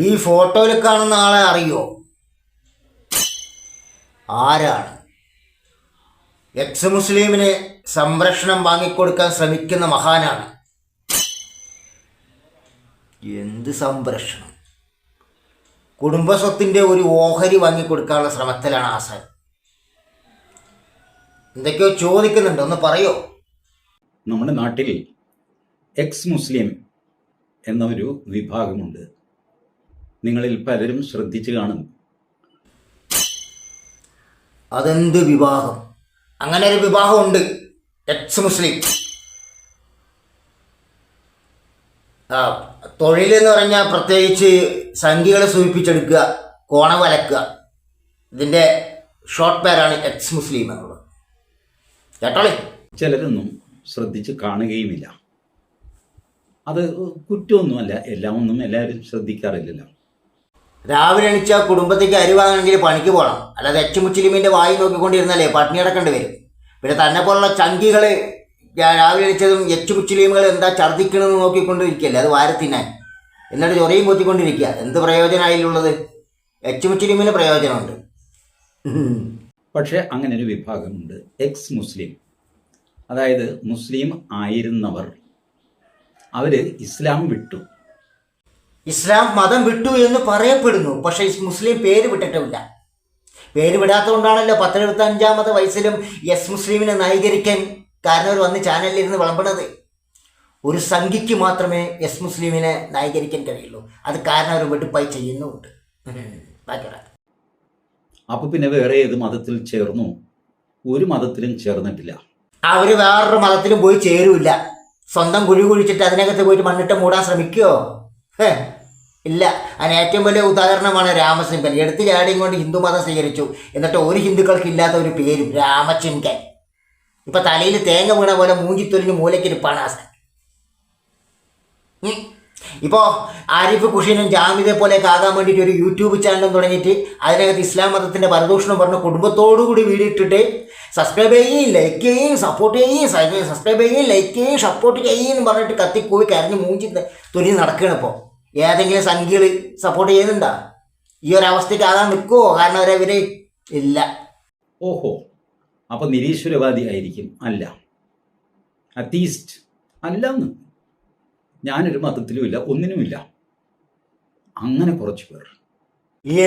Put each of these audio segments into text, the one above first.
ഈ ഫോട്ടോയിൽ കാണുന്ന ആളെ അറിയോ? ആരാണ്? എക്സ് മുസ്ലിമിന് സംരക്ഷണം വാങ്ങിക്കൊടുക്കാൻ ശ്രമിക്കുന്ന മഹാനാണ്. എന്ത് സംരക്ഷണം? കുടുംബസ്വത്തിൻ്റെ ഒരു ഓഹരി വാങ്ങിക്കൊടുക്കാനുള്ള ശ്രമത്തിലാണ് ആസാൻ. എന്തൊക്കെയോ ചോദിക്കുന്നുണ്ട്, ഒന്ന് പറയോ? നമ്മുടെ നാട്ടിൽ എക്സ് മുസ്ലിം എന്ന ഒരു വിഭാഗമുണ്ട്. നിങ്ങളിൽ പലരും ശ്രദ്ധിച്ചു കാണും. അതെന്ത് വിഭാഗം? അങ്ങനെ ഒരു വിഭാഗമുണ്ട്, എക്സ് മുസ്ലിം. തൊഴിലെന്ന് പറഞ്ഞാൽ പ്രത്യേകിച്ച് സംഖ്യകളെ സൂചിപ്പിച്ചെടുക്കുക, കോണ വലക്കുക. ഇതിൻ്റെ ഷോർട്ട് പേരാണ് എക്സ് മുസ്ലിം എന്നുള്ളത്. കേട്ടോളേ. ചിലരൊന്നും ശ്രദ്ധിച്ച് കാണുകയുമില്ല. അത് കുറ്റമൊന്നുമല്ല, എല്ലാം ഒന്നും എല്ലാവരും ശ്രദ്ധിക്കാറില്ലല്ലോ. രാവിലെ എണീച്ചാൽ കുടുംബത്തേക്ക് അരി വാങ്ങണമെങ്കിൽ പണിക്ക് പോകണം. അല്ലാതെ എച്ച് മുസ്ലിമിൻ്റെ വായി നോക്കിക്കൊണ്ടിരുന്നാലേ പട്ടിണി കിടക്കേണ്ടി വരും. പിന്നെ തന്നെ പോലുള്ള ചങ്കികൾ രാവിലെ എണീച്ചതും എച്ച് മുസ്ലിമുകൾ എന്താ ഛർദ്ദിക്കണമെന്ന് നോക്കിക്കൊണ്ടിരിക്കുകയല്ലേ, അത് വാരത്തിനാൻ. എന്നിട്ട് ചൊറിയും കൊത്തിക്കൊണ്ടിരിക്കുക. എന്ത് പ്രയോജനമായില്ലുള്ളത്? എച്ച് മുസ്ലിമിന് പ്രയോജനമുണ്ട്. പക്ഷേ അങ്ങനെ ഒരു വിഭാഗമുണ്ട്, എക്സ് മുസ്ലിം. അതായത് മുസ്ലിം ആയിരുന്നവർ അവർ ഇസ്ലാം വിട്ടു. ഇസ്ലാം മതം വിട്ടു എന്ന് പറയപ്പെടുന്നു. പക്ഷേ മുസ്ലിം പേര് വിട്ടിട്ടുമില്ല. പേര് വിടാത്തതുകൊണ്ടാണല്ലോ 10-25 വയസ്സിലും എസ് മുസ്ലിമിനെ ന്യായീകരിക്കാൻ കാരണവർ വന്ന് ചാനലിലിരുന്ന് വിളമ്പണത്. ഒരു സംഖ്യയ്ക്ക് മാത്രമേ എസ് മുസ്ലിമിനെ ന്യായീകരിക്കാൻ കഴിയുള്ളൂ. അത് കാരണവർ വെടുപ്പായി ചെയ്യുന്നുമുണ്ട്. അപ്പോൾ പിന്നെ വേറെ ഏത് മതത്തിൽ ചേർന്നു? ഒരു മതത്തിലും ചേർന്നിട്ടില്ല. അവർ വേറൊരു മതത്തിലും പോയി ചേരൂല്ല. സ്വന്തം കുഴി കുഴിച്ചിട്ട് അതിനകത്ത് പോയിട്ട് മണ്ണിട്ട് മൂടാൻ ശ്രമിക്കുമോ? ഇല്ല. അതിന് ഏറ്റവും വലിയ ഉദാഹരണമാണ് രാമസിംഹൻ. എടുത്ത് ചാടിയും കൊണ്ട് ഹിന്ദു മതം സ്വീകരിച്ചു. എന്നിട്ട് ഒരു ഹിന്ദുക്കൾക്ക് ഇല്ലാത്ത ഒരു പേരും രാമചിംകൻ. ഇപ്പൊ തലയിൽ തേങ്ങ വീണ പോലെ മൂഞ്ചിത്തൊലിഞ്ഞ് മൂലയ്ക്കിരിപ്പാണ് ആസൻ. ഇപ്പോൾ ആരിഫ് കുഷീനും ജാമിദെ പോലെയൊക്കെ ആകാൻ വേണ്ടിയിട്ട് ഒരു യൂട്യൂബ് ചാനലും തുടങ്ങിയിട്ട് അതിനകത്ത് ഇസ്ലാം മതത്തിൻ്റെ പരദൂഷണം പറഞ്ഞ് കുടുംബത്തോടുകൂടി വീഡിയോ ഇട്ടിട്ട് സബ്സ്ക്രൈബ് ചെയ്യും, ലൈക്ക് ചെയ്യും, സപ്പോർട്ട് ചെയ്യും, സബ്സ്ക്രൈബ് ചെയ്യും, ലൈക്ക് ചെയ്യും, സപ്പോർട്ട് ചെയ്യും എന്ന് പറഞ്ഞിട്ട് കത്തിക്കൂവി കരഞ്ഞ് മൂഞ്ചി തൊലിഞ്ഞ് നടക്കുകയാണ്. ഇപ്പോൾ ഏതെങ്കിലും സംഖ്യകൾ സപ്പോർട്ട് ചെയ്യുന്നുണ്ടോ? ഈ ഒരു അവസ്ഥയ്ക്ക് ആകാൻ നിൽക്കുമോ? കാരണം അവരവര് ഇല്ല. ഓഹോ, അപ്പോൾ നിരീശ്വരവാദി ആയിരിക്കും? അല്ല. അത്തീസ്റ്റ് അല്ലെന്ന്. ഞാനൊരു മതത്തിലുമില്ല, ഒന്നിനുമില്ല. അങ്ങനെ കുറച്ച് പേർ.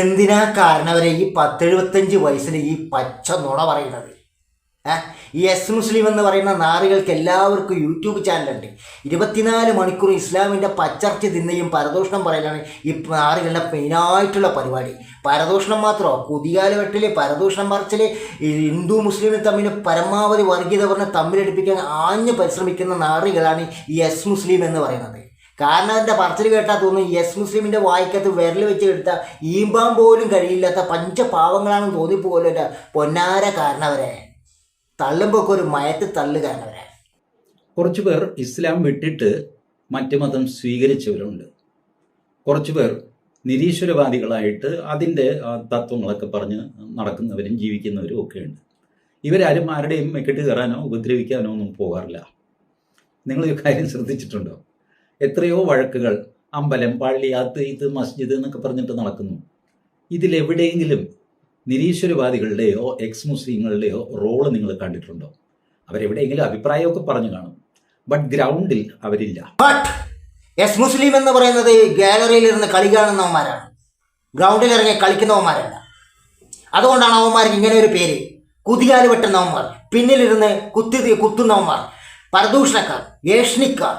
എന്തിനാ കാരണവരെ ഈ 10-75 വയസ്സിൽ ഈ പച്ച നുണ പറയുന്നത്? ഈ എസ് മുസ്ലിം എന്ന് പറയുന്ന നാറികൾക്ക് എല്ലാവർക്കും യൂട്യൂബ് ചാനലുണ്ട്. 24 മണിക്കൂർ ഇസ്ലാമിൻ്റെ പച്ചർച്ച തിന്നയും പരദൂഷണം പറയലാണ് ഈ നാറികളുടെ മെയിനായിട്ടുള്ള പരിപാടി. പരദൂഷണം മാത്രമോ? കുതികാല് വെട്ടൽ, പരദൂഷണം പറച്ചിൽ, ഹിന്ദു മുസ്ലിം തമ്മിൽ പരമാവധി വർഗീയത പറഞ്ഞ് തമ്മിലടിപ്പിക്കാൻ ആഞ്ഞ് പരിശ്രമിക്കുന്ന നാറികളാണ് ഈ എസ് മുസ്ലിം എന്ന് പറയുന്നത്. കാരണം അതിൻ്റെ പറച്ചിൽ കേട്ടാൽ തോന്നുന്നു എസ് മുസ്ലിമിൻ്റെ വായിക്കകത്ത് വിരൽ വെച്ച് എടുത്താൽ ഈമ്പാൻ പോലും കഴിയില്ലാത്ത പഞ്ചപാവങ്ങളാണെന്ന് തോന്നിപ്പോലല്ല പൊന്നാര കാരണവരെ. തള്ളുമ്പോൾ ഒരു മയത്ത് തള്ളുകാരനവരെ. കുറച്ചു പേർ ഇസ്ലാം വിട്ടിട്ട് മറ്റു മതം സ്വീകരിച്ചവരുണ്ട്. കുറച്ചു പേർ നിരീശ്വരവാദികളായിട്ട് അതിൻ്റെ തത്വങ്ങളൊക്കെ പറഞ്ഞ് നടക്കുന്നവരും ജീവിക്കുന്നവരും ഒക്കെ ഉണ്ട്. ഇവരാരും ആരുടെയും മെക്കിട്ട് കയറാനോ ഉപദ്രവിക്കാനോ ഒന്നും പോകാറില്ല. നിങ്ങളൊരു കാര്യം ശ്രദ്ധിച്ചിട്ടുണ്ടോ? എത്രയോ വഴക്കുകൾ അമ്പലം, പള്ളി, അത് ഇത് മസ്ജിദ് എന്നൊക്കെ പറഞ്ഞിട്ട് നടക്കുന്നു. ഇതിലെവിടെയെങ്കിലും നിരീശ്വരവാദികളുടെയോ എക്സ് മുസ്ലിങ്ങളുടെയോ റോള് നിങ്ങൾ കണ്ടിട്ടുണ്ടോ? അവരെവിടെയെങ്കിലും അഭിപ്രായമൊക്കെ പറഞ്ഞു കാണും, ബട്ട് ഗ്രൗണ്ടിൽ അവരില്ല. ബട്ട് എസ് മുസ്ലിം എന്ന് പറയുന്നത് ഗാലറിയിലിരുന്ന് കളി കാണുന്നവന്മാരാണ്, ഗ്രൗണ്ടിൽ ഇറങ്ങി കളിക്കുന്നവന്മാരല്ല. അതുകൊണ്ടാണ് അവന്മാർക്ക് ഇങ്ങനെ ഒരു പേര്. കുതികാല് വെട്ടുന്നവന്മാർ, പിന്നിലിരുന്ന് കുത്തുന്നവന്മാർ, പരദൂഷണക്കാർ, ഏഷ്ണിക്കാർ,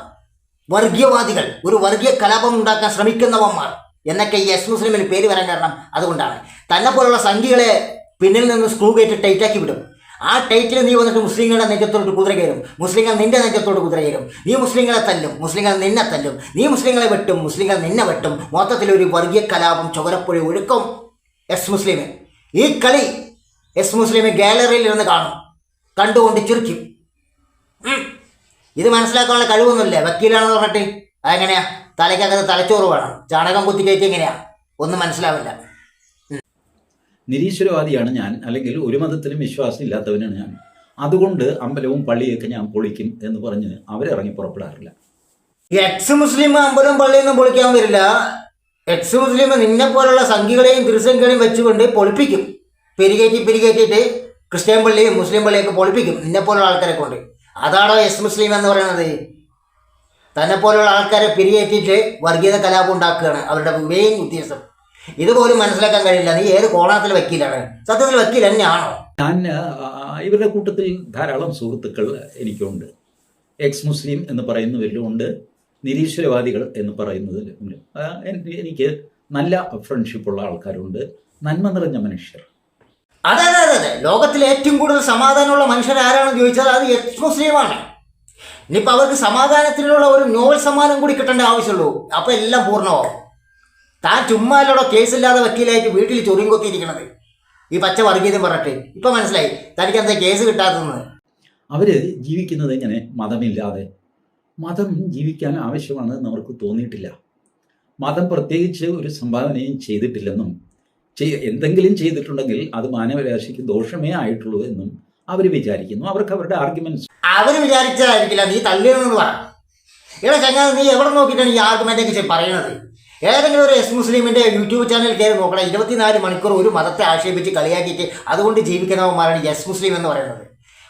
വർഗീയവാദികൾ, ഒരു വർഗീയ കലാപം ഉണ്ടാക്കാൻ ശ്രമിക്കുന്നവന്മാർ എന്നൊക്കെ ഈ എസ് മുസ്ലിമിന് പേര് വരാൻ കാരണം അതുകൊണ്ടാണ്. തന്നെ പോലുള്ള സംഖ്യകളെ പിന്നിൽ നിന്ന് സ്ക്രൂ കയറ്റി ടൈറ്റാക്കി വിടും. ആ ടൈറ്റിൽ നീ വന്നിട്ട് മുസ്ലിങ്ങളുടെ നെഞ്ചത്തോട്ട് കുതിര കയറും, മുസ്ലിങ്ങൾ നിന്റെ നെഞ്ചത്തോട്ട് കുതിര കയറും. നീ മുസ്ലിങ്ങളെ തല്ലും, മുസ്ലിങ്ങൾ നിന്നെ തല്ലും. നീ മുസ്ലിങ്ങളെ വെട്ടും, മുസ്ലിങ്ങൾ നിന്നെ വെട്ടും. മൊത്തത്തിലൊരു വർഗീയ കലാപം ചുവരപ്പുഴ ഒഴുക്കും എസ് മുസ്ലിം. ഈ കളി എസ് മുസ്ലിം ഗാലറിയിൽ ഇരുന്ന് കാണും, കണ്ടുകൊണ്ട് ചിരിക്കും. ഇത് മനസ്സിലാക്കാനുള്ള കഴിവൊന്നുമില്ല. വക്കീലാണെന്ന് പറഞ്ഞിട്ട് അതെങ്ങനെയാ? തലയ്ക്കകത്ത് തലച്ചോറ് വേണം, ചാണകം കുത്തി കയറ്റി എങ്ങനെയാ? ഒന്നും മനസ്സിലാവില്ല. നിരീശ്വരവാദിയാണ് ഞാൻ, അല്ലെങ്കിൽ ഒരു മതത്തിലും വിശ്വാസം ഇല്ലാത്തവനാണ് ഞാൻ, അതുകൊണ്ട് അമ്പലവും പള്ളിയൊക്കെ ഞാൻ പൊളിക്കും എന്ന് പറഞ്ഞ് അവരിറങ്ങി പുറപ്പെടാറില്ല. എക്സ് മുസ്ലിം അമ്പലം പള്ളിയൊന്നും പൊളിക്കാൻ വരില്ല. എക്സ് മുസ്ലിം നിന്നെ പോലുള്ള സംഘികളെയും ക്രിസ്ത്യൻകളെയും വെച്ചുകൊണ്ട് പൊളിപ്പിക്കും. പിരികേറ്റിട്ട് ക്രിസ്ത്യൻ പള്ളിയും മുസ്ലിം പള്ളിയൊക്കെ പൊളിപ്പിക്കും നിന്നെ പോലുള്ള ആൾക്കാരെ കൊണ്ട്. അതാണോ എക്സ് മുസ്ലിം എന്ന് പറയുന്നത്? തന്നെ പോലുള്ള ആൾക്കാരെ പിരികേറ്റിട്ട് വർഗീയത കലാപം ഉണ്ടാക്കുകയാണ് അവരുടെ മെയിൻ ഉദ്ദേശം. ഇതുപോലും മനസ്സിലാക്കാൻ കഴിയില്ല. നീ ഏത് കോണാത്തിൽ വക്കീലാണ്? സത്യത്തിൽ വക്കീൽ തന്നെയാണോ? ഞാൻ ഇവരുടെ കൂട്ടത്തിൽ ധാരാളം സുഹൃത്തുക്കൾ എനിക്കുണ്ട്. എക്സ് മുസ്ലിം എന്ന് പറയുന്നവരിലുമുണ്ട്, നിരീശ്വരവാദികൾ എന്ന് പറയുന്നതിലുണ്ട്. എനിക്ക് നല്ല ഫ്രണ്ട്ഷിപ്പുള്ള ആൾക്കാരുണ്ട്, നന്മ നിറഞ്ഞ മനുഷ്യർ. അതെ അതെ അതെ അതെ ലോകത്തിലെ ഏറ്റവും കൂടുതൽ സമാധാനമുള്ള മനുഷ്യർ ആരാണെന്ന് ചോദിച്ചാൽ അത് എക്സ് മുസ്ലിമാണ്. ഇനിയിപ്പോൾ അവർക്ക് സമാധാനത്തിനുള്ള ഒരു നോബൽ സമ്മാനം കൂടി കിട്ടേണ്ട ആവശ്യമുള്ളൂ. അപ്പോൾ എല്ലാം പൂർണ്ണമാവും. താൻ ചുമ്മാലോടോ കേസില്ലാതെ വക്കീലായിട്ട് വീട്ടിൽ ചൊറിയും കൊത്തിയിരിക്കണത് ഈ പച്ച വർഗീയത പറഞ്ഞിട്ട്. ഇപ്പം മനസ്സിലായി തനിക്ക് എന്താ കേസ് കിട്ടാത്തതെന്ന്. അവർ ജീവിക്കുന്നത് ഇങ്ങനെ മതമില്ലാതെ. മതം ജീവിക്കാൻ ആവശ്യമാണെന്ന് അവർക്ക് തോന്നിയിട്ടില്ല. മതം പ്രത്യേകിച്ച് ഒരു സംഭാവനയും ചെയ്തിട്ടില്ലെന്നും എന്തെങ്കിലും ചെയ്തിട്ടുണ്ടെങ്കിൽ അത് മാനവരാശിക്ക് ദോഷമേ ആയിട്ടുള്ളൂ എന്നും അവർ വിചാരിക്കുന്നു. അവർക്ക് അവരുടെ ആർഗ്യുമെന്റ്സ് അവർ വിചാരിച്ചതായിരിക്കില്ല, നീ തള്ളിയതെന്ന് പറ. ഇവിടെ ചങ്ങാതി നീ എവിടെ നോക്കിയിട്ടാണ് ഈ ആർഗ്യുമെൻ്റൊക്കെ പറയണത്? ഏതെങ്കിലും ഒരു എക്സ് മുസ്ലിമിൻ്റെ യൂട്യൂബ് ചാനൽ കയറി നോക്കണം. 24 മണിക്കൂർ ഒരു മതത്തെ ആക്ഷേപിച്ച് കളിയാക്കിയിട്ട് അതുകൊണ്ട് ജീവിക്കുന്നവന്മാരാണ് എക്സ് മുസ്ലിം എന്ന് പറയുന്നത്.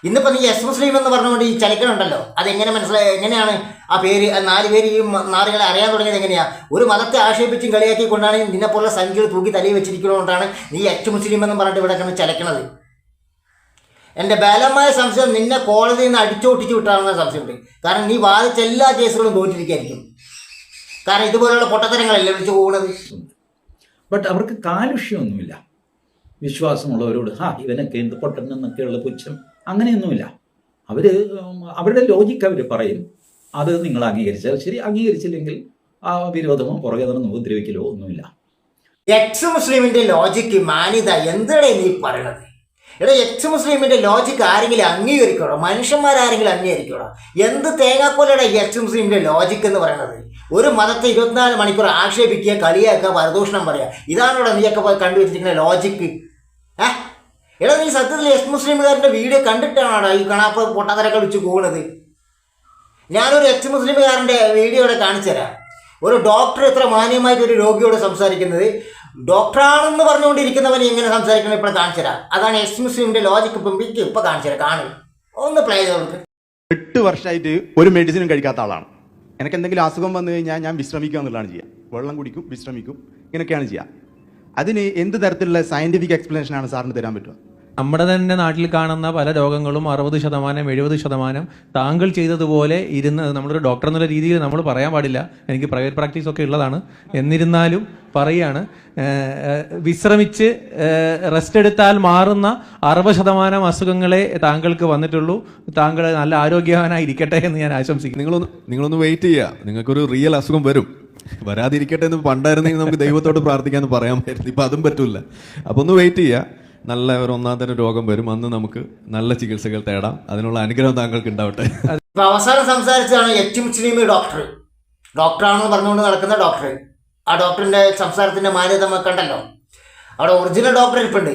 ഇന്നിപ്പോൾ നീ എക്സ് മുസ്ലിം എന്ന് പറഞ്ഞുകൊണ്ട് ഈ ചലിക്കണുണ്ടല്ലോ, അതെങ്ങനെ മനസ്സിലായി? എങ്ങനെയാണ് ആ പേര് 4 പേര് ഈ നാറുകളെ അറിയാൻ തുടങ്ങിയത് എങ്ങനെയാണ്? ഒരു മതത്തെ ആക്ഷേപിച്ചും കളിയാക്കിക്കൊണ്ടാണ് നിന്നെപ്പോലുള്ള സംഖ്യകൾ തൂക്കി തലയിൽ വെച്ചിരിക്കുന്നതുകൊണ്ടാണ് നീ എക്സ് മുസ്ലിം എന്ന് പറഞ്ഞിട്ട് ഇവിടെ കിടന്ന് ചലക്കണത്. എൻ്റെ ബലമായ സംശയം നിന്നെ കോടതിയിൽ നിന്ന് അടിച്ചോട്ടിച്ച് വിട്ടാണെന്ന സംശയമുണ്ട്. കാരണം നീ വാദിച്ച എല്ലാ കേസുകളും തോറ്റിരിക്കായിരിക്കും. കാരണം ഇതുപോലുള്ള പൊട്ടത്തരങ്ങളല്ലേ വിളിച്ചു പോകുന്നത്. ബട്ട് അവർക്ക് കാലുഷ്യമൊന്നുമില്ല. വിശ്വാസമുള്ളവരോട് ഇവനൊക്കെ എന്ത് പൊട്ടനെന്നൊക്കെയുള്ള പുച്ഛം അങ്ങനെയൊന്നുമില്ല. അവരുടെ ലോജിക്ക് അവർ പറയും. അത് നിങ്ങൾ അംഗീകരിച്ചാൽ ശരി, അംഗീകരിച്ചില്ലെങ്കിൽ ആ വിരോധമോ പുറകെ നടന്ന് ഉപദ്രവിക്കലോ ഒന്നുമില്ല. എക്സ് മുസ്ലിമിൻ്റെ ലോജിക്ക് മാന്യത എന്താണ് നീ പറയണത്? എടാ എക്സ് മുസ്ലിമിൻ്റെ ലോജിക്ക് ആരെങ്കിലും അംഗീകരിക്കണോ? മനുഷ്യന്മാരാരെങ്കിലും അംഗീകരിക്കണോ? എന്ത് തേങ്ങാക്കോലയുടെ എക്സ് മുസ്ലിമിൻ്റെ ലോജിക്ക് എന്ന് പറയുന്നത്? ഒരു മതത്തെ 24 മണിക്കൂർ ആക്ഷേപിക്കുക, കളിയാക്കുക, പരദൂഷണം പറയുക, ഇതാണോടാ നീയൊക്കെ കണ്ടുവച്ചിരിക്കുന്ന ലോജിക്ക്? എടാ നീ സത്യത്തിൽ എക്സ് മുസ്ലിമുകാരൻ്റെ വീഡിയോ കണ്ടിട്ടാണോടാ ഈ കണാപ്പ് പൊട്ടാതരൊക്കെ വിളിച്ച് പോകുന്നത്? ഞാനൊരു എക്സ് മുസ്ലിമുകാരൻ്റെ വീഡിയോ ഇവിടെ കാണിച്ചു തരാം. ഒരു ഡോക്ടർ എത്ര മാന്യമായിട്ട് ഒരു രോഗിയോട് സംസാരിക്കുന്നത്, ഡോക്ടറാണെന്ന് പറഞ്ഞുകൊണ്ടിരിക്കുന്നവന് എങ്ങനെ സംസാരിക്കണം ഇപ്പോൾ കാണിച്ചു തരാം. അതാണ് എക്സ് മുസ്ലിമിൻ്റെ ലോജിക്ക്. ഇപ്പം കാണിച്ചു തരാം, കാണും. ഒന്ന് പ്ലേ ചെയ്ത് കൊടുക്ക്. 8 വർഷമായിട്ട് ഒരു മെഡിസിനും കഴിക്കാത്ത ആളാണ്. എനിക്ക് എന്തെങ്കിലും അസുഖം വന്നു കഴിഞ്ഞാൽ ഞാൻ വിശ്രമിക്കുക എന്നുള്ളതാണ് ചെയ്യുക. വെള്ളം കുടിക്കും, വിശ്രമിക്കും, ഇങ്ങനെയൊക്കെയാണ് ചെയ്യുക. അതിന് എന്ത് തരത്തിലുള്ള സയൻറ്റിഫിക് എക്സ്പ്ലനേഷനാണ് സാറിന് തരാൻ പറ്റുക? നമ്മുടെ തന്നെ നാട്ടിൽ കാണുന്ന പല രോഗങ്ങളും 60%, 70% താങ്കൾ ചെയ്തതുപോലെ ഇരുന്ന് നമ്മളൊരു ഡോക്ടർ എന്നുള്ള രീതിയിൽ നമ്മൾ പറയാൻ പാടില്ല. എനിക്ക് പ്രൈവറ്റ് പ്രാക്ടീസ് ഒക്കെ ഉള്ളതാണ്. എന്നിരുന്നാലും പറയുകയാണ്, വിശ്രമിച്ച് റെസ്റ്റ് എടുത്താൽ മാറുന്ന 60% അസുഖങ്ങളെ താങ്കൾക്ക് വന്നിട്ടുള്ളൂ. താങ്കൾ നല്ല ആരോഗ്യവാനായി ഇരിക്കട്ടെ എന്ന് ഞാൻ ആശംസിക്കുന്നു. നിങ്ങളൊന്ന് വെയിറ്റ് ചെയ്യുക. നിങ്ങൾക്കൊരു റിയൽ അസുഖം വരും. വരാതിരിക്കട്ടെ എന്ന് പണ്ടായിരുന്നെങ്കിൽ നമുക്ക് ദൈവത്തോട് പ്രാർത്ഥിക്കാമെന്ന് പറയാമായിരുന്നു. ഇപ്പം അതും പറ്റില്ല. അപ്പോൾ ഒന്ന് വെയിറ്റ് ചെയ്യുക. നല്ല ഒരു 1-ാം തരം രോഗം വരും, അന്ന് നമുക്ക് നല്ല ചികിത്സകൾ തേടാം. അതിനുള്ള അനുഗ്രഹം താങ്കൾക്ക് ഉണ്ടാവട്ടെ. അവസാനം സംസാരിച്ചതാണ് എച്ച് മുസ്ലിം ഡോക്ടറാണെന്ന് പറഞ്ഞുകൊണ്ട് നടക്കുന്ന ഡോക്ടർ. ആ ഡോക്ടറിൻ്റെ സംസാരത്തിൻ്റെ മാന്യത കണ്ടല്ലോ. അവിടെ ഒറിജിനൽ ഡോക്ടർ ഇരിപ്പുണ്ട്.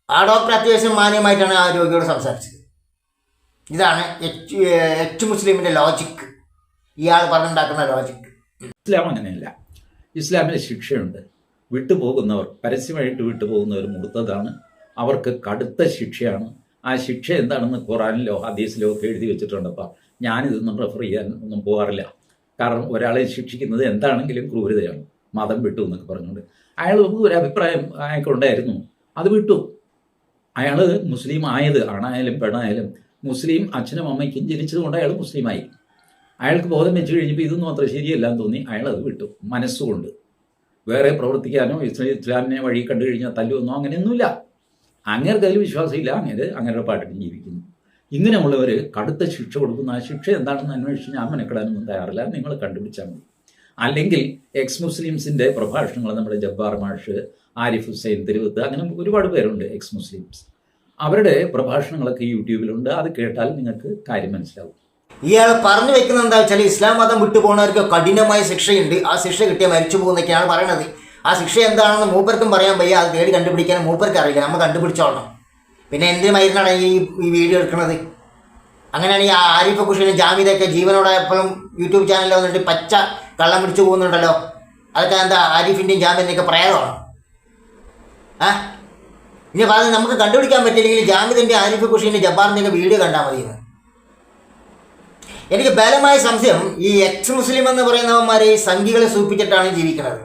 ആ ഡോക്ടർ അത്യാവശ്യം മാന്യമായിട്ടാണ് ആ രോഗിയോട് സംസാരിച്ചത്. ഇതാണ് എച്ച് മുസ്ലിമിൻ്റെ ലോജിക്ക്, ഇയാൾ പറഞ്ഞുണ്ടാക്കുന്ന ലോജിക്ക്. ഇസ്ലാം അങ്ങനെയല്ല. ഇസ്ലാമിൽ ശിക്ഷയുണ്ട്. വിട്ടുപോകുന്നവർ, പരസ്യമായിട്ട് വിട്ടുപോകുന്നവർ മുർത്തദാണ്. അവർക്ക് കടുത്ത ശിക്ഷയാണ്. ആ ശിക്ഷ എന്താണെന്ന് ഖുറാനിലോ ഹദീസിലോ ഒക്കെ എഴുതി വെച്ചിട്ടുണ്ടപ്പോൾ ഞാനിതൊന്നും റെഫർ ചെയ്യാൻ ഒന്നും പോകാറില്ല. കാരണം ഒരാളെ ശിക്ഷിക്കുന്നത് എന്താണെങ്കിലും ക്രൂരതയാണ്. മതം വിട്ടു എന്നൊക്കെ പറഞ്ഞുകൊണ്ട് അയാൾ ഒരു അഭിപ്രായം അയാൾക്കുണ്ടായിരുന്നു, അത് വിട്ടു. അയാൾ മുസ്ലിം ആയത്, ആണായാലും പെണ്ണായാലും മുസ്ലിം അച്ഛനും അമ്മയ്ക്കും ജനിച്ചതുകൊണ്ട് അയാൾ മുസ്ലിമായി. അയാൾക്ക് ബോധം വെച്ച് കഴിഞ്ഞപ്പോൾ ഇതൊന്നും അത്ര ശരിയല്ല എന്ന് തോന്നി അയാൾ അത് വിട്ടു മനസ്സുകൊണ്ട്. വേറെ പ്രവർത്തിക്കാനോ ഇസ്ലാമിനെ വഴി കണ്ടു കഴിഞ്ഞാൽ തല്ലുവെന്നോ അങ്ങനെയൊന്നുമില്ല. അങ്ങേർക്ക് അതിൽ വിശ്വാസമില്ല, അങ്ങനെ പാട്ടിട്ട് ജീവിക്കുന്നു. ഇങ്ങനെയുള്ളവർ കടുത്ത ശിക്ഷ കൊടുക്കുന്ന ആ ശിക്ഷ എന്താണെന്ന് അന്വേഷിച്ച് ഞാൻ മെനക്കെടാനൊന്നും തയ്യാറില്ല. നിങ്ങൾ കണ്ടുപിടിച്ചാൽ മതി. അല്ലെങ്കിൽ എക്സ് മുസ്ലിംസിൻ്റെ പ്രഭാഷണങ്ങൾ, നമ്മുടെ ജബ്ബാർ മാഷ്, ആരിഫ് ഹുസൈൻ തെരുവത്ത്, അങ്ങനെ ഒരുപാട് പേരുണ്ട് എക്സ് മുസ്ലിംസ്. അവരുടെ പ്രഭാഷണങ്ങളൊക്കെ യൂട്യൂബിലുണ്ട്. അത് കേട്ടാൽ നിങ്ങൾക്ക് കാര്യം മനസ്സിലാവും. ഇയാൾ പറഞ്ഞു വെക്കുന്നത് എന്താ വെച്ചാൽ ഇസ്ലാം മതം വിട്ടു പോകുന്നവർക്ക് കഠിനമായ ശിക്ഷയുണ്ട്, ആ ശിക്ഷ കിട്ടിയാൽ മരിച്ചു പോകുന്നൊക്കെയാണ് പറയണത്. ആ ശിക്ഷ എന്താണെന്ന് മൂപ്പർക്കും പറയാൻ വയ്യ, അത് തേടി കണ്ടുപിടിക്കാനും മൂപ്പർക്ക് അറിയില്ല. നമ്മൾ കണ്ടുപിടിച്ചോളണം. പിന്നെ എന്തിനു മരുന്നാണ് ഈ വീഡിയോ എടുക്കുന്നത്? അങ്ങനെയാണ് ഈ ആരിഫ് ഹുസൈനും ജാമിദൊക്കെ ജീവനോടെ എപ്പോഴും യൂട്യൂബ് ചാനലിൽ വന്നിട്ട് പച്ച കള്ളം പിടിച്ചു പോകുന്നുണ്ടല്ലോ. അതൊക്കെ എന്താ ആരിഫിൻ്റെയും ജാമ്യത്തിൻ്റെയൊക്കെ പ്രേതമാണ്? ആ ഇനി പറഞ്ഞ് നമുക്ക് കണ്ടുപിടിക്കാൻ പറ്റില്ലെങ്കിൽ ജാമ്യത്തിൻ്റെ ആരിഫ് ഖുഷീൻ്റെ ജബ്ബാറിൻ്റെയൊക്കെ വീഡിയോ കണ്ടാൽ മതിയെന്ന്. എനിക്ക് ബലമായ സംശയം ഈ എക്സ് മുസ്ലിം എന്ന് പറയുന്നവന്മാർ ഈ സംഘികളെ സൂചിപ്പിച്ചിട്ടാണ് ജീവിക്കുന്നത്.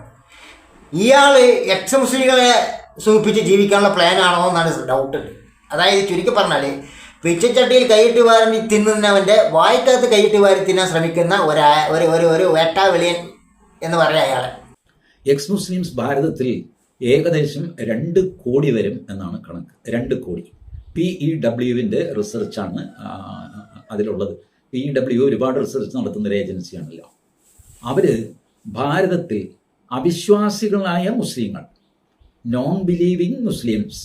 ഇയാൾ എക്സ് മുസ്ലിങ്ങളെ സൂചിപ്പിച്ച് ജീവിക്കാനുള്ള പ്ലാനാണോ എന്നാണ് ഡൗട്ട്. അതായത് ചുരുക്കി പറഞ്ഞാൽ പിച്ചച്ചട്ടിയിൽ കൈയിട്ട് വാരി തിന്നുന്നവൻ്റെ വായ്ക്കകത്ത് കൈയിട്ട് വാരി തിന്നാൻ ശ്രമിക്കുന്ന ഒരു വേട്ടാവെളിയൻ എന്ന് പറയാം അയാളെ. എക്സ് മുസ്ലിംസ് ഭാരതത്തിൽ ഏകദേശം 2 കോടി വരും എന്നാണ് കണക്ക്. 2 കോടി. PEWവിൻ്റെ റിസർച്ചാണ് അതിലുള്ളത്. PEW ഒരുപാട് റിസർച്ച് നടത്തുന്ന ഒരു ഏജൻസിയാണല്ലോ. അവർ ഭാരതത്തിൽ അവിശ്വാസികളായ മുസ്ലിങ്ങൾ, നോൺ ബിലീവിങ് മുസ്ലിംസ്,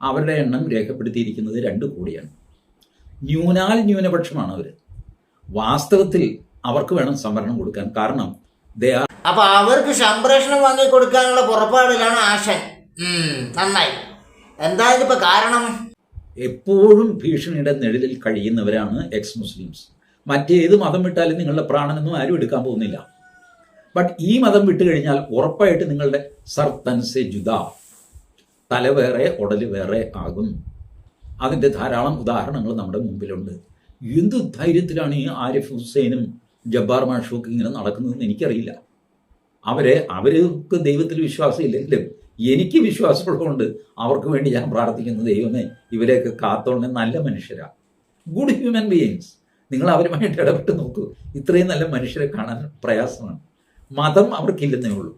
അവരുടെ എണ്ണം രേഖപ്പെടുത്തിയിരിക്കുന്നത് 2 കോടിയാണ്. ന്യൂനാൽ ന്യൂനപക്ഷമാണ് അവർ. വാസ്തവത്തിൽ അവർക്ക് വേണം സംവരണം കൊടുക്കാൻ. കാരണം അപ്പൊ അവർക്ക് സംപ്രേഷണം വാങ്ങി കൊടുക്കാനുള്ള പുറപ്പാടിലാണ് ആശൻ. നന്നായി. എന്തായാലും ഇപ്പൊ കാരണം എപ്പോഴും ഭീഷണിയുടെ നിഴലിൽ കഴിയുന്നവരാണ് എക്സ് മുസ്ലിംസ്. മറ്റേത് മതം വിട്ടാലും നിങ്ങളുടെ പ്രാണനൊന്നും ആരും എടുക്കാൻ പോകുന്നില്ല. ബട്ട് ഈ മതം വിട്ട് കഴിഞ്ഞാൽ ഉറപ്പായിട്ട് നിങ്ങളുടെ സർത്തൻസെ ജുദ, തല വേറെ ഉടല് വേറെ ആകും. അതിൻ്റെ ധാരാളം ഉദാഹരണങ്ങൾ നമ്മുടെ മുമ്പിലുണ്ട്. എന്ത് ധൈര്യത്തിലാണ് ഈ ആരിഫ് ഹുസൈനും ജബ്ബാർ മാഷും ഇങ്ങനെ നടക്കുന്നതെന്ന് എനിക്കറിയില്ല. അവർക്ക് ദൈവത്തിൽ വിശ്വാസം ഇല്ലെങ്കിലും എനിക്ക് വിശ്വാസമുള്ളതുകൊണ്ട് അവർക്ക് വേണ്ടി ഞാൻ പ്രാർത്ഥിക്കുന്ന ദൈവമേ ഇവരെയൊക്കെ കാത്തോളെ. നല്ല മനുഷ്യരാണ്, ഗുഡ് ഹ്യൂമൻ ബീയിങ്സ്. നിങ്ങൾ അവരുമായിട്ട് ഇടപെട്ട് നോക്കൂ. ഇത്രയും നല്ല മനുഷ്യരെ കാണാൻ പ്രയാസമാണ്. മതം അവർക്കില്ലെന്നേ ഉള്ളൂ.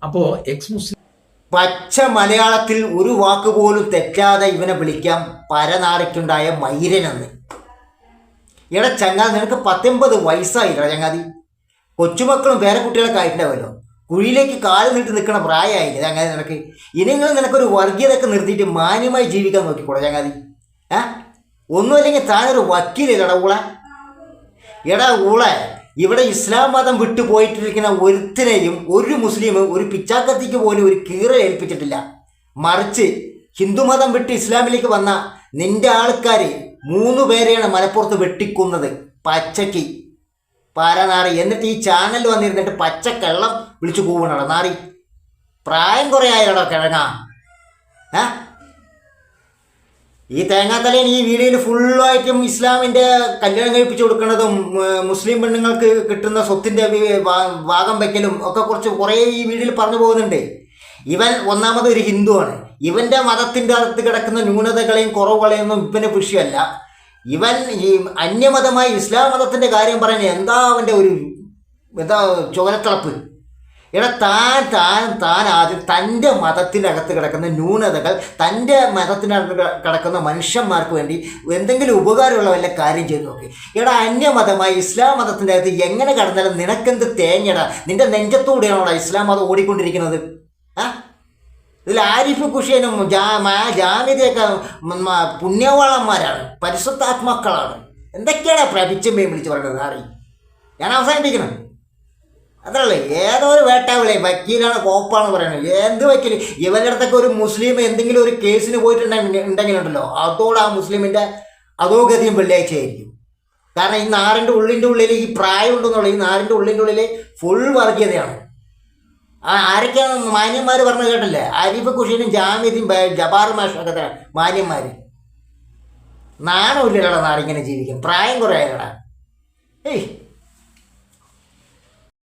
അപ്പോൾ എക്സ് മുസ്ലിം പച്ച മലയാളത്തിൽ ഒരു വാക്ക് പോലും തെറ്റാതെ ഇവനെ വിളിക്കാം പരനാറിക്കുണ്ടായ മൈരനെന്ന്. ഇവിടെ ചങ്ങാതി നിനക്ക് 19 വയസ്സായില്ല ചങ്ങാതി. കൊച്ചുമക്കളും പേരക്കുട്ടികളൊക്കെ ആയിട്ടുണ്ടാവുമല്ലോ. കുഴിയിലേക്ക് കാല് നീട്ടി നിൽക്കണ പ്രായമായില്ലേ ചങ്ങാതി നിനക്ക്. ഇനിയെങ്കിലും നിനക്കൊരു വർഗീയതയൊക്കെ നിർത്തിയിട്ട് മാന്യമായി ജീവിക്കാൻ നോക്കിക്കൂടെ ചങ്ങാതി. ഒന്നുമല്ലെങ്കിൽ താനൊരു വക്കീലല്ലടാ ഊള. എടാ ഊള, ഇവിടെ ഇസ്ലാം മതം വിട്ടു പോയിട്ടിരിക്കുന്ന ഒരുത്തിനെയും ഒരു മുസ്ലിമും ഒരു പിച്ചാക്കത്തിക്ക് പോലും ഒരു കീറ ഏൽപ്പിച്ചിട്ടില്ല. മറിച്ച് ഹിന്ദുമതം വിട്ട് ഇസ്ലാമിലേക്ക് വന്ന നിന്റെ ആൾക്കാർ 3 പേരെയാണ് മലപ്പുറത്ത് വെട്ടിക്കുന്നത് പച്ചയ്ക്ക്. പാരനാറി. എന്നിട്ട് ഈ ചാനൽ വന്നിരുന്നിട്ട് പച്ചക്കള്ളം വിളിച്ചു പോവണോ നാറി. പ്രായം കുറേ ആയാലോ കിഴങ്ങാ. ഈ തേങ്ങാത്തലേൻ ഈ വീഡിയോയിൽ ഫുള്ളായിട്ടും ഇസ്ലാമിൻ്റെ കല്യാണം കഴിപ്പിച്ചു കൊടുക്കുന്നതും മുസ്ലിം പെണ്ണുങ്ങൾക്ക് കിട്ടുന്ന സ്വത്തിൻ്റെ ഭാഗം വയ്ക്കലും ഒക്കെ കുറേ ഈ വീഡിയോയിൽ പറഞ്ഞു പോകുന്നുണ്ട്. ഇവൻ ഒന്നാമത് ഒരു ഹിന്ദുവാണ്. ഇവൻ്റെ മതത്തിൻ്റെ അകത്ത് കിടക്കുന്ന ന്യൂനതകളെയും കുറവുകളെയും ഒന്നും ഇവന് വിഷയമല്ല. ഇവൻ ഈ അന്യമതമായ ഇസ്ലാം മതത്തിൻ്റെ കാര്യം പറയുന്നത് എന്താ അവൻ്റെ ഒരു ചുവരത്തിളപ്പ്. എടാ താൻ ആദ്യം തൻ്റെ മതത്തിനകത്ത് കിടക്കുന്ന ന്യൂനതകൾ, തൻ്റെ മതത്തിനകത്ത് കിടക്കുന്ന മനുഷ്യന്മാർക്ക് വേണ്ടി എന്തെങ്കിലും ഉപകാരമുള്ള വല്ല കാര്യം ചെയ്ത് നോക്കി. എടാ അന്യമതമായി ഇസ്ലാം മതത്തിൻ്റെ അകത്ത് എങ്ങനെ കടന്നാലും നിനക്കെന്ത് തേങ്ങടാ. നിൻ്റെ നെഞ്ചത്തൂടെയാണോടാ ഇസ്ലാം മതം ഓടിക്കൊണ്ടിരിക്കുന്നത്. ഇതിൽ ആരിഫ് ഖുഷീനും ജാമിദയൊക്കെ പുണ്യവാളന്മാരാണ്, പരിശുദ്ധാത്മാക്കളാണ്. എന്തൊക്കെയാണ് പ്രഭിച്ചമ്മയും വിളിച്ച് പറയുന്നത് അറിയും. ഞാൻ അവസാനിപ്പിക്കണം. അതല്ലേ ഏതോ ഒരു വേട്ടാവിളി വക്കീലാണ് കോപ്പാണ് പറയുന്നത്. എന്ത് വക്കീൽ? ഇവരുടെ അടുത്തൊക്കെ ഒരു മുസ്ലിം എന്തെങ്കിലും ഒരു കേസിന് പോയിട്ടുണ്ടെങ്കിലുണ്ടല്ലോ അതോടെ ആ മുസ്ലിമിൻ്റെ അധോഗതിയും വെള്ളിയാഴ്ച ആയിരിക്കും. കാരണം ഈ നാടിൻ്റെ ഉള്ളിൽ ഈ പ്രായം ഉണ്ടെന്നുള്ള ഈ നാടിൻ്റെ ഉള്ളിൽ ഫുൾ വർഗീയതയാണ്. ആരൊക്കെയാണ് മാന്യന്മാർ പറഞ്ഞു കേട്ടില്ലേ? ആരിഫ് ഖുഷീനും ജാമിദും ജബ്ബാർ മാഷൊക്കെ മാന്യന്മാർ. നാണമില്ലടാ നാടിങ്ങനെ ജീവിക്കും. പ്രായം കുറേ ആയടാ. ഏയ്